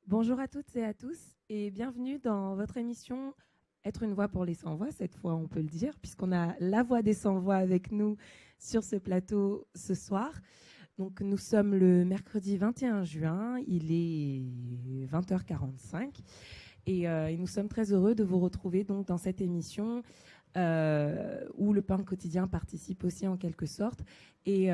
Bonjour à toutes et à tous et bienvenue dans votre émission Être une voix pour les sans-voix. Cette fois, on peut le dire, puisqu'on a la voix des sans-voix avec nous sur ce plateau ce soir. Donc, nous sommes le mercredi 21 juin, il est 20h45 et nous sommes très heureux de vous retrouver donc, dans cette émission où le pain quotidien participe aussi en quelque sorte. Et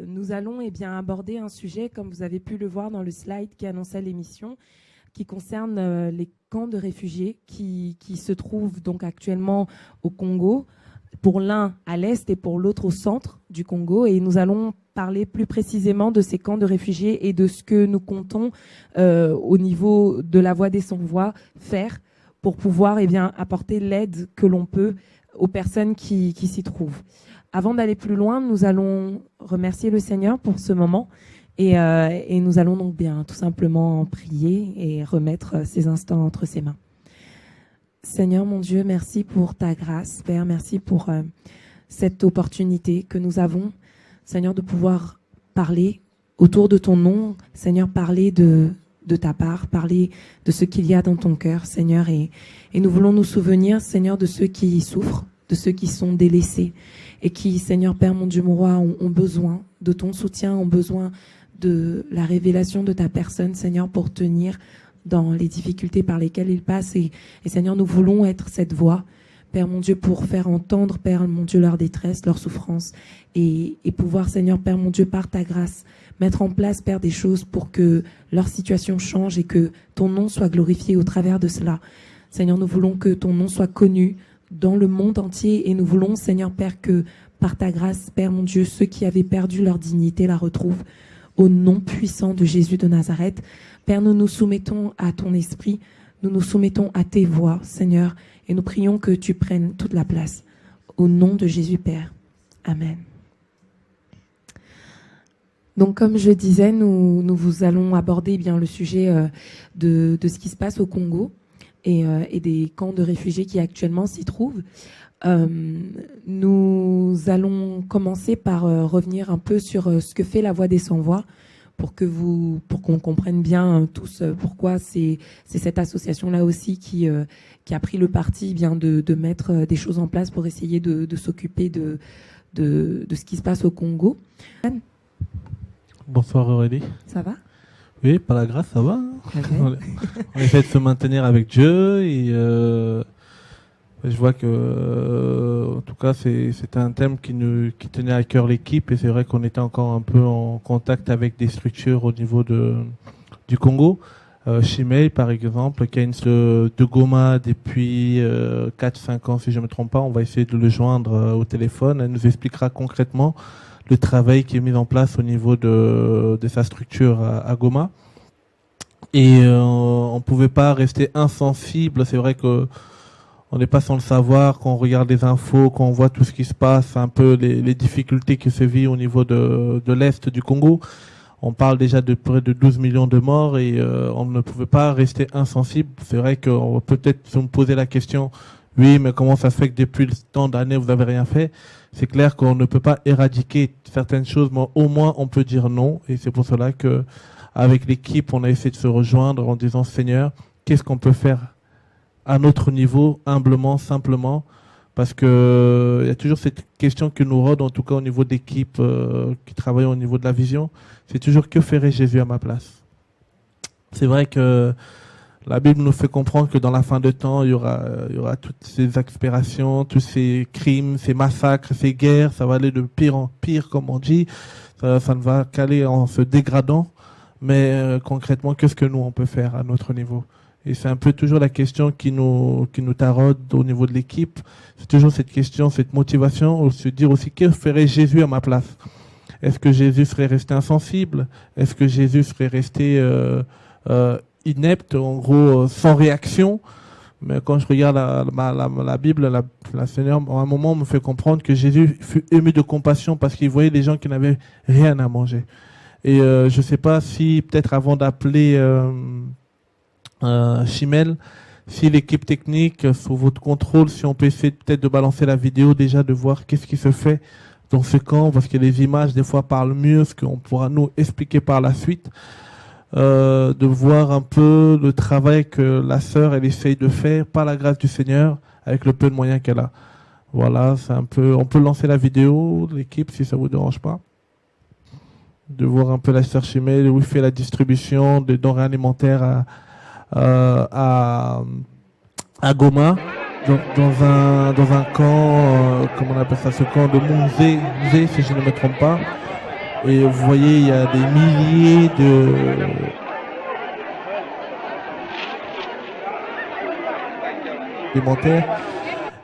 nous allons aborder un sujet, comme vous avez pu le voir dans le slide qui annonçait l'émission, qui concerne les camps de réfugiés qui se trouvent donc actuellement au Congo, pour l'un à l'est et pour l'autre au centre du Congo. Et nous allons parler plus précisément de ces camps de réfugiés et de ce que nous comptons au niveau de la Voix des sans-voix faire pour pouvoir apporter l'aide que l'on peut aux personnes qui s'y trouvent. Avant d'aller plus loin, nous allons remercier le Seigneur pour ce moment et nous allons donc tout simplement prier et remettre ces instants entre ses mains. Seigneur mon Dieu, merci pour ta grâce. Père, merci pour cette opportunité que nous avons, Seigneur, de pouvoir parler autour de ton nom. Seigneur, parler de ta part, parler de ce qu'il y a dans ton cœur, Seigneur. Et nous voulons nous souvenir, Seigneur, de ceux qui souffrent, de ceux qui sont délaissés et qui, Seigneur, Père, mon Dieu, mon roi, ont besoin de ton soutien, ont besoin de la révélation de ta personne, Seigneur, pour tenir dans les difficultés par lesquelles ils passent. Et Seigneur, nous voulons être cette voix, Père, mon Dieu, pour faire entendre, Père, mon Dieu, leur détresse, leur souffrance et pouvoir, Seigneur, Père, mon Dieu, par ta grâce, mettre en place, Père, des choses pour que leur situation change et que ton nom soit glorifié au travers de cela. Seigneur, nous voulons que ton nom soit connu dans le monde entier et nous voulons, Seigneur, Père, que par ta grâce, Père, mon Dieu, ceux qui avaient perdu leur dignité la retrouvent au nom puissant de Jésus de Nazareth. Père, nous nous soumettons à ton esprit, nous nous soumettons à tes voix, Seigneur, et nous prions que tu prennes toute la place. Au nom de Jésus, Père. Amen. Donc, comme je disais, nous vous allons aborder le sujet de ce qui se passe au Congo et des camps de réfugiés qui actuellement s'y trouvent. Nous allons commencer par revenir un peu sur ce que fait la Voix des sans-voix pour qu'on comprenne bien tous pourquoi c'est cette association-là aussi qui a pris le parti de mettre des choses en place pour essayer de s'occuper de ce qui se passe au Congo. Bonsoir Aurélie. Ça va ? Oui, par la grâce, ça va. On essaie de se maintenir avec Dieu et je vois que, en tout cas, c'était un thème qui tenait à cœur l'équipe et c'est vrai qu'on était encore un peu en contact avec des structures au niveau du Congo. Chimay, par exemple, qui a une de Goma depuis 4-5 ans, si je ne me trompe pas. On va essayer de le joindre au téléphone. Elle nous expliquera concrètement le travail qui est mis en place au niveau de sa structure à Goma. Et on ne pouvait pas rester insensible. C'est vrai que on n'est pas sans le savoir, quand on regarde les infos, quand on voit tout ce qui se passe, un peu les difficultés qui se vivent au niveau de l'Est du Congo. On parle déjà de près de 12 millions de morts et on ne pouvait pas rester insensible. C'est vrai qu'on va peut-être se poser la question, oui, mais comment ça se fait que depuis tant d'années, vous n'avez rien fait? C'est clair qu'on ne peut pas éradiquer certaines choses, mais au moins on peut dire non. Et c'est pour cela que, avec l'équipe, on a essayé de se rejoindre en disant, Seigneur, qu'est-ce qu'on peut faire à notre niveau, humblement, simplement, parce que il y a toujours cette question qui nous rôde, en tout cas au niveau d'équipe qui travaille au niveau de la vision, c'est toujours que ferait Jésus à ma place. C'est vrai que la Bible nous fait comprendre que dans la fin de temps, il y aura toutes ces exaspérations, tous ces crimes, ces massacres, ces guerres, ça va aller de pire en pire, comme on dit, ça ne va qu'aller en se dégradant, mais concrètement, qu'est-ce que nous on peut faire à notre niveau? Et c'est un peu toujours la question qui nous taraude au niveau de l'équipe. C'est toujours cette question, cette motivation, se dire aussi, que ferait Jésus à ma place? Est-ce que Jésus serait resté insensible? Est-ce que Jésus serait resté inepte, en gros, sans réaction? Mais quand je regarde la Bible, la Seigneur, à un moment, me fait comprendre que Jésus fut ému de compassion parce qu'il voyait les gens qui n'avaient rien à manger. Et je ne sais pas si, peut-être avant d'appeler Chimel, si l'équipe technique, sous votre contrôle, si on peut essayer peut-être de balancer la vidéo déjà, de voir qu'est-ce qui se fait dans ce camp, parce que les images des fois parlent mieux, ce qu'on pourra nous expliquer par la suite, de voir un peu le travail que la sœur elle essaye de faire par la grâce du Seigneur avec le peu de moyens qu'elle a. Voilà, c'est un peu. On peut lancer la vidéo, l'équipe, si ça vous dérange pas, de voir un peu la sœur Chimay où il fait la distribution de denrées alimentaires à Goma. Dans un camp, comment on appelle ça, ce camp de Mounzé, si je ne me trompe pas. Et vous voyez, il y a des milliers alimentaires.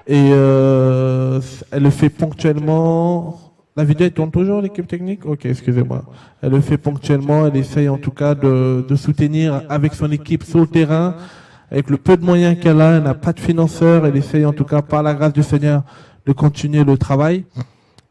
Et elle le fait ponctuellement. La vidéo elle tourne toujours, l'équipe technique? Ok, excusez-moi. Elle le fait ponctuellement, elle essaye en tout cas de soutenir avec son équipe sur le terrain. Avec le peu de moyens qu'elle a, elle n'a pas de financeur, elle essaye en tout cas par la grâce du Seigneur de continuer le travail.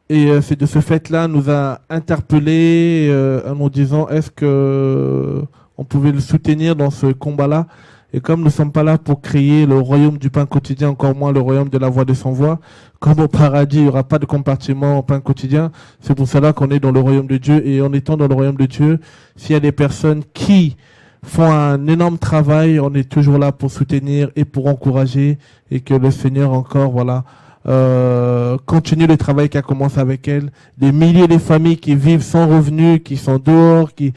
Et c'est de ce fait-là, nous a interpellé en nous disant est-ce que on pouvait le soutenir dans ce combat-là. Et comme nous ne sommes pas là pour créer le royaume du pain quotidien, encore moins le royaume de la voix de sans voix, comme au paradis, il n'y aura pas de compartiment au pain quotidien, c'est pour cela qu'on est dans le royaume de Dieu. Et en étant dans le royaume de Dieu, s'il y a des personnes qui font un énorme travail, on est toujours là pour soutenir et pour encourager, et que le Seigneur encore, voilà, continue le travail qui a commencé avec elle. Des milliers de familles qui vivent sans revenus, qui sont dehors, qui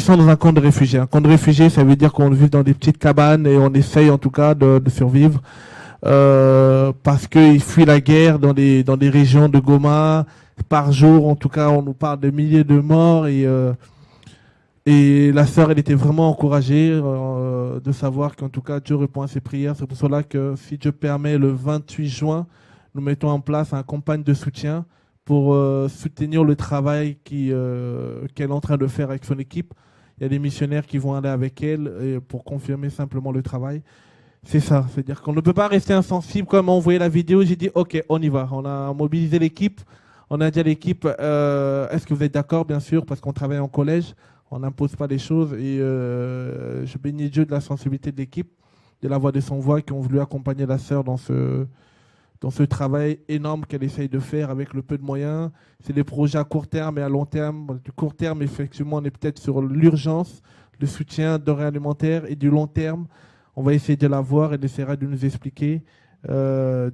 sont dans un camp de réfugiés. Un camp de réfugiés, ça veut dire qu'on vit dans des petites cabanes et on essaye en tout cas de survivre parce qu'ils fuient la guerre dans des régions de Goma. Par jour, en tout cas, on nous parle de milliers de morts et la sœur, elle était vraiment encouragée de savoir qu'en tout cas, Dieu répond à ses prières. C'est pour cela que, si Dieu permet, le 28 juin, nous mettons en place un campagne de soutien pour soutenir le travail qu'elle est en train de faire avec son équipe. Il y a des missionnaires qui vont aller avec elle pour confirmer simplement le travail. C'est ça, c'est-à-dire qu'on ne peut pas rester insensible. Comme on voyait la vidéo, j'ai dit ok, on y va. On a mobilisé l'équipe. On a dit à l'équipe, est-ce que vous êtes d'accord? Bien sûr, parce qu'on travaille en collège. On n'impose pas les choses et je bénis Dieu de la sensibilité de l'équipe, de la voix de son voix qui ont voulu accompagner la sœur dans ce travail énorme qu'elle essaye de faire avec le peu de moyens. C'est des projets à court terme et à long terme. Du court terme, effectivement, on est peut-être sur l'urgence, le soutien denrées alimentaires, et du long terme, on va essayer de la voir. Elle essaiera de nous expliquer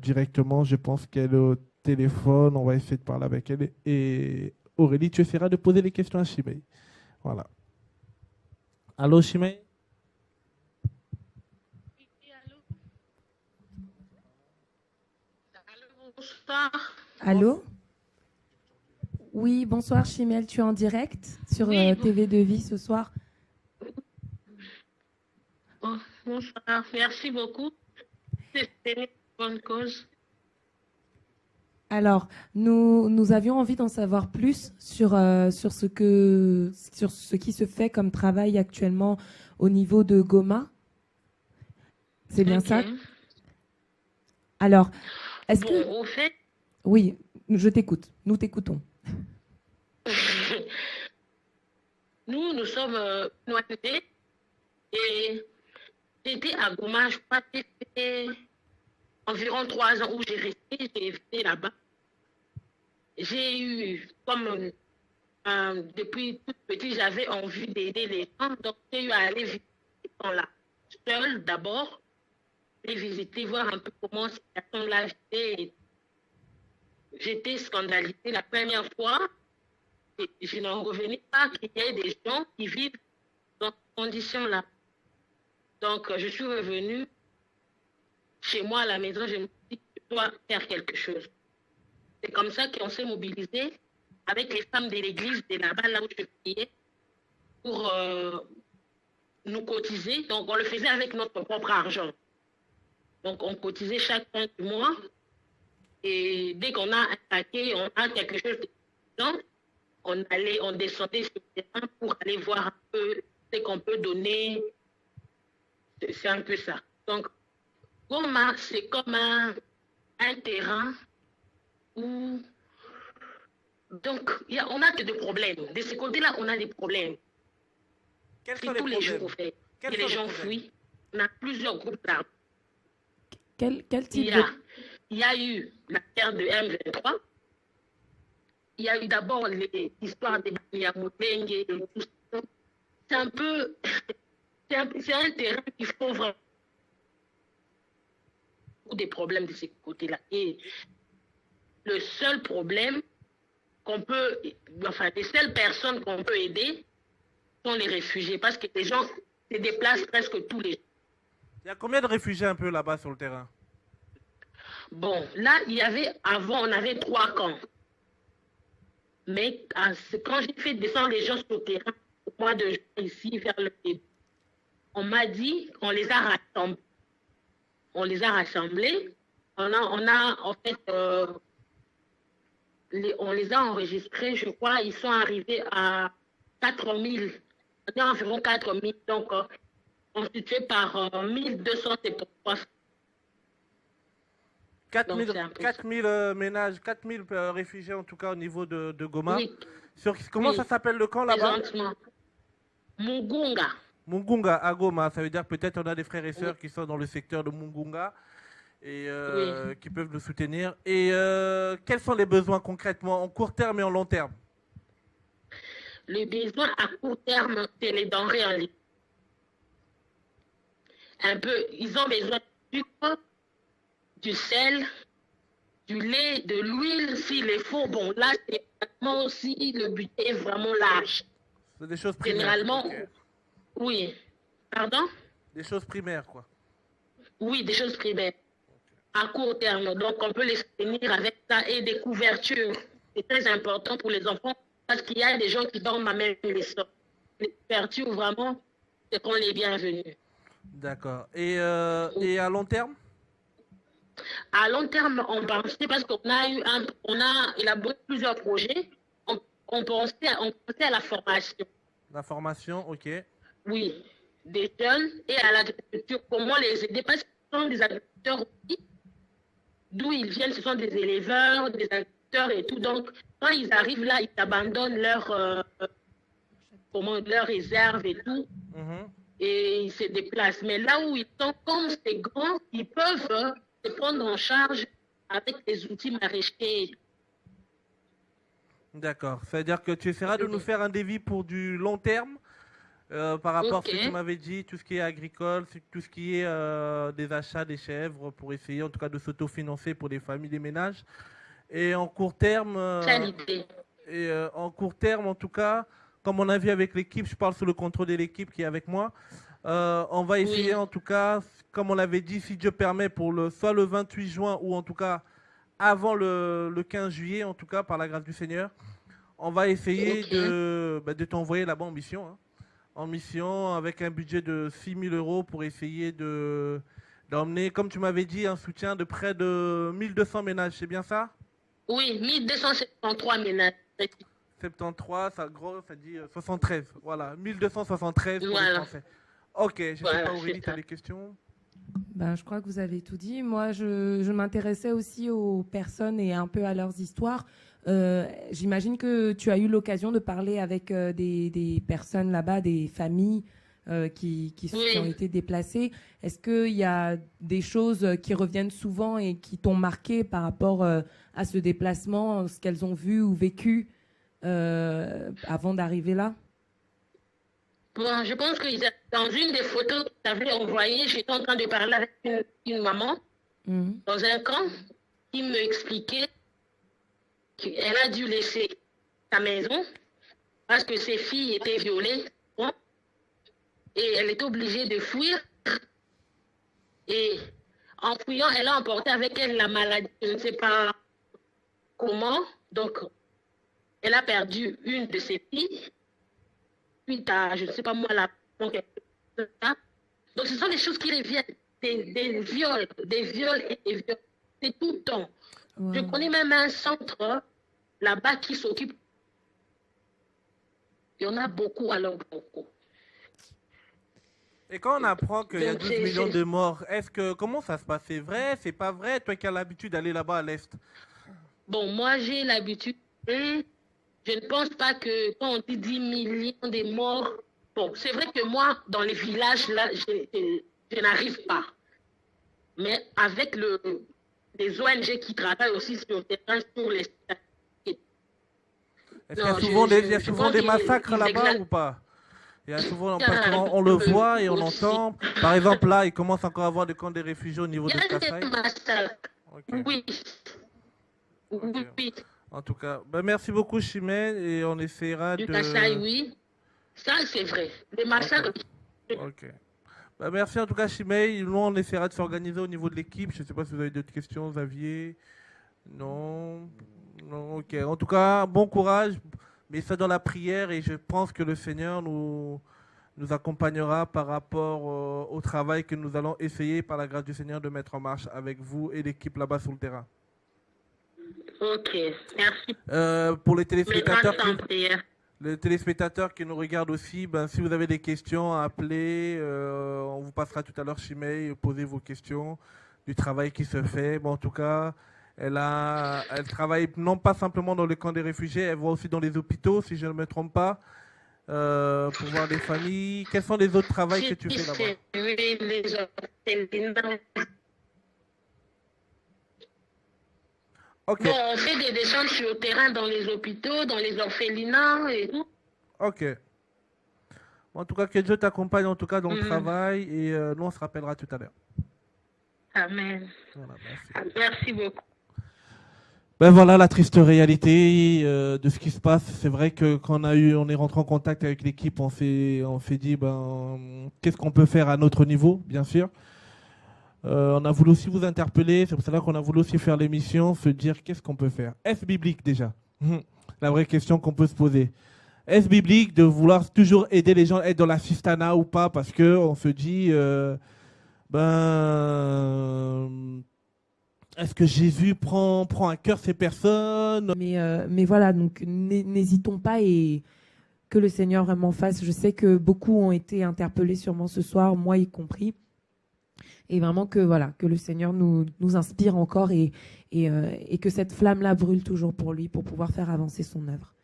directement. Je pense qu'elle est au téléphone. On va essayer de parler avec elle. Et Aurélie, tu essaieras de poser les questions à Chimay. Voilà. Allô, Chimay? Bonsoir. Allô? Oui, bonsoir Chimel, tu es en direct sur TV de Vie ce soir. Bonsoir, merci beaucoup. C'est une bonne cause. Alors, nous avions envie d'en savoir plus sur ce qui se fait comme travail actuellement au niveau de Goma. C'est bien ça? Alors, est-ce que... Au fait... Oui, je t'écoute. Nous t'écoutons. Nous sommes noités et j'étais à Goma, je crois que c'était environ 3 ans où j'ai resté, j'ai vécu là-bas. J'ai eu, comme depuis tout petit, j'avais envie d'aider les gens, donc j'ai eu à aller visiter là, seule d'abord, et visiter, voir un peu comment cette personne-là vivait. J'étais scandalisée la première fois, et je n'en revenais pas qu'il y ait des gens qui vivent dans ces conditions-là. Donc, je suis revenue chez moi à la maison, je me suis dit, je dois faire quelque chose. C'est comme ça qu'on s'est mobilisé avec les femmes de l'église de là-bas, là où je priais, pour nous cotiser. Donc, on le faisait avec notre propre argent. Donc, on cotisait chaque fin du mois. Et dès qu'on a un paquet, on a quelque chose de on descendait sur le terrain pour aller voir un peu ce qu'on peut donner. C'est un peu ça. Donc, Goma, c'est comme un terrain où... Donc, on a des problèmes. De ce côté-là, on a des problèmes. Quels sont tous les les jours, problèmes? en fait. Et les gens fuient. on a plusieurs groupes d'armes. Quel type Il y a eu la guerre de M23. Il y a eu d'abord les histoires des Banyamulenge et tout ça. C'est un peu... C'est un terrain qu'il faut vraiment... des problèmes de ces côtés-là. Et le seul problème qu'on peut... Enfin, les seules personnes qu'on peut aider sont les réfugiés. Parce que les gens se déplacent presque tous les jours. Il y a combien de réfugiés un peu là-bas sur le terrain? Bon, là, avant, on avait 3 camps. Mais quand j'ai fait descendre les gens sur le terrain, au mois de juin, ici, vers le début, on m'a dit qu'on les a rassemblés. On les a rassemblés. On les a enregistrés, je crois. Ils sont arrivés à 4000. On est environ 4000. Donc, constitués par 1273. 4000 ménages, 4000 réfugiés en tout cas au niveau de Goma. Oui. Comment ça s'appelle le camp là-bas? Mugunga. Mugunga à Goma, ça veut dire peut-être on a des frères et sœurs qui sont dans le secteur de Mugunga et qui peuvent nous soutenir. Et quels sont les besoins concrètement en court terme et en long terme? Le besoin à court terme, c'est les denrées en ligne. Ils ont besoin du sucre, du sel, du lait, de l'huile s'il est faut. Bon, là, c'est vraiment aussi, le budget est vraiment large. C'est des choses primaires. Généralement, oui. Pardon? Des choses primaires, quoi. Oui, des choses primaires. À court terme. Donc, on peut les soutenir avec ça et des couvertures. C'est très important pour les enfants parce qu'il y a des gens qui dorment à même les sorts. Les couvertures, vraiment, c'est qu'on est bienvenus. D'accord. Et à long terme? À long terme, on pensait, parce qu'on a élaboré plusieurs projets, on pensait à la formation. La formation, ok. Oui, des jeunes et à l'agriculture. Comment les aider? Parce que ce sont des agriculteurs aussi. D'où ils viennent, ce sont des éleveurs, des agriculteurs et tout. Donc, quand ils arrivent là, ils abandonnent leurs réserves et tout. Et ils se déplacent. Mais là où ils sont, comme c'est grand, ils peuvent se prendre en charge avec des outils maraîchers. D'accord. C'est-à-dire que tu essaieras de nous faire un devis pour du long terme par rapport à ce que tu m'avais dit, tout ce qui est agricole, tout ce qui est des achats des chèvres, pour essayer en tout cas de s'autofinancer pour des familles, des ménages. Et en court terme, en tout cas, comme on a vu avec l'équipe, je parle sous le contrôle de l'équipe qui est avec moi, on va essayer en tout cas, comme on l'avait dit, si Dieu permet, pour soit le 28 juin ou en tout cas avant le 15 juillet, en tout cas par la grâce du Seigneur, on va essayer de t'envoyer là-bas en mission. Hein, en mission avec un budget de 6 000 € pour essayer d'emmener, comme tu m'avais dit, un soutien de près de 1200 ménages, c'est bien ça? Oui, 1273 ménages. 73, ça dit 73. Voilà, 1273 pour les Français. Ok, je ne sais pas, Aurélie, tu as des questions? Ben, je crois que vous avez tout dit. Moi, je m'intéressais aussi aux personnes et un peu à leurs histoires. J'imagine que tu as eu l'occasion de parler avec des personnes là-bas, des familles qui ont été déplacées. Est-ce qu'il y a des choses qui reviennent souvent et qui t'ont marqué par rapport à ce déplacement, ce qu'elles ont vu ou vécu avant d'arriver là? Bon, je pense que dans une des photos que tu avais envoyées, j'étais en train de parler avec une maman dans un camp qui me expliquait qu'elle a dû laisser sa maison parce que ses filles étaient violées et elle était obligée de fuir. Et en fuyant, elle a emporté avec elle la maladie, je ne sais pas comment. Donc, elle a perdu une de ses filles. Suite à, je ne sais pas moi, donc ce sont des choses qui reviennent, des viols et des viols. C'est tout le temps. Wow. Je connais même un centre là-bas qui s'occupe. Il y en a beaucoup, alors beaucoup. Et quand on apprend qu'il y a 12 millions de morts, comment ça se passe? C'est vrai, c'est pas vrai? Toi qui as l'habitude d'aller là-bas à l'Est. Bon, moi j'ai l'habitude. Je ne pense pas que quand on dit 10 millions de morts, bon, c'est vrai que moi, dans les villages, là, je n'arrive pas. Mais avec les ONG qui travaillent aussi sur le terrain, sur les statistiques. Est-ce qu'il y a souvent des massacres là-bas ou pas? Il y a souvent, parce qu'on le voit et on entend. Par exemple, là, il commence encore à avoir des camps de réfugiés au niveau de Kassai. Il y a des massacres. Okay. Oui. Okay. Oui. En tout cas, ben merci beaucoup, Chimène, et on essaiera de... Kassai, oui. Ça, c'est vrai. Les massacres... Ok. Ben merci en tout cas, Chimène. Nous, on essaiera de s'organiser au niveau de l'équipe. Je ne sais pas si vous avez d'autres questions, Xavier. Non. Non, ok. En tout cas, bon courage. Mais ça dans la prière, et je pense que le Seigneur nous accompagnera par rapport au travail que nous allons essayer, par la grâce du Seigneur, de mettre en marche avec vous et l'équipe là-bas sur le terrain. Ok, merci. Pour les téléspectateurs qui nous regardent aussi, ben, si vous avez des questions à appeler, on vous passera tout à l'heure chez mail, posez vos questions du travail qui se fait. Bon, en tout cas, elle travaille non pas simplement dans le camp des réfugiés, elle va aussi dans les hôpitaux, si je ne me trompe pas, pour voir des familles. Quels sont les autres travaux que tu fais là-bas? Okay. Bon, on fait des échanges sur le terrain dans les hôpitaux, dans les orphelinats et tout. Ok. En tout cas, que Dieu t'accompagne en tout cas dans le travail, et nous on se rappellera tout à l'heure. Amen. Voilà, merci. Merci beaucoup. Ben voilà la triste réalité de ce qui se passe. C'est vrai que quand on est rentré en contact avec l'équipe, on s'est dit ben qu'est-ce qu'on peut faire à notre niveau, bien sûr. On a voulu aussi vous interpeller, c'est pour cela qu'on a voulu aussi faire l'émission, se dire qu'est-ce qu'on peut faire. Est-ce biblique déjà? La vraie question qu'on peut se poser. Est-ce biblique de vouloir toujours aider les gens, être dans la cistana ou pas? Parce qu'on se dit, est-ce que Jésus prend à cœur ces personnes? Mais voilà, donc n'hésitons pas et que le Seigneur vraiment fasse. Je sais que beaucoup ont été interpellés sûrement ce soir, moi y compris. Et vraiment que le Seigneur nous inspire encore et que cette flamme-là brûle toujours pour lui, pour pouvoir faire avancer son œuvre.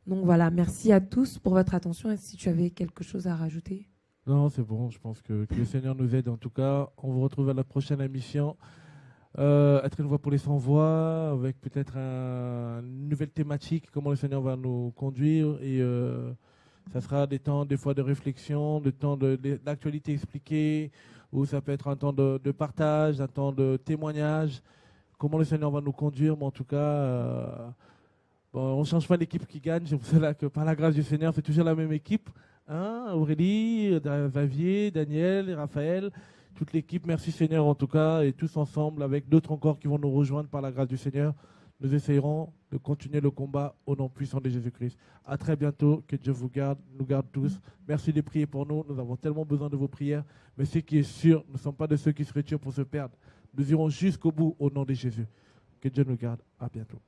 Donc voilà, merci à tous pour votre attention. Et si tu avais quelque chose à rajouter? Non, c'est bon, je pense que le Seigneur nous aide en tout cas. On vous retrouve à la prochaine émission. Être une voix pour les sans-voix, avec peut-être une nouvelle thématique, comment le Seigneur va nous conduire. Et ça sera des temps, des fois, de réflexion, des temps d'actualité expliquée, ou ça peut être un temps de partage, un temps de témoignage, comment le Seigneur va nous conduire. Mais en tout cas, on ne change pas l'équipe qui gagne. C'est pour cela que par la grâce du Seigneur, c'est toujours la même équipe. Hein, Aurélie, Xavier, Daniel, Raphaël, toute l'équipe. Merci Seigneur en tout cas, et tous ensemble, avec d'autres encore qui vont nous rejoindre par la grâce du Seigneur, nous essayerons de continuer le combat au nom puissant de Jésus-Christ. À très bientôt, que Dieu vous garde, nous garde tous. Merci de prier pour nous, nous avons tellement besoin de vos prières, mais ce qui est sûr, nous ne sommes pas de ceux qui se retirent pour se perdre. Nous irons jusqu'au bout au nom de Jésus. Que Dieu nous garde, à bientôt.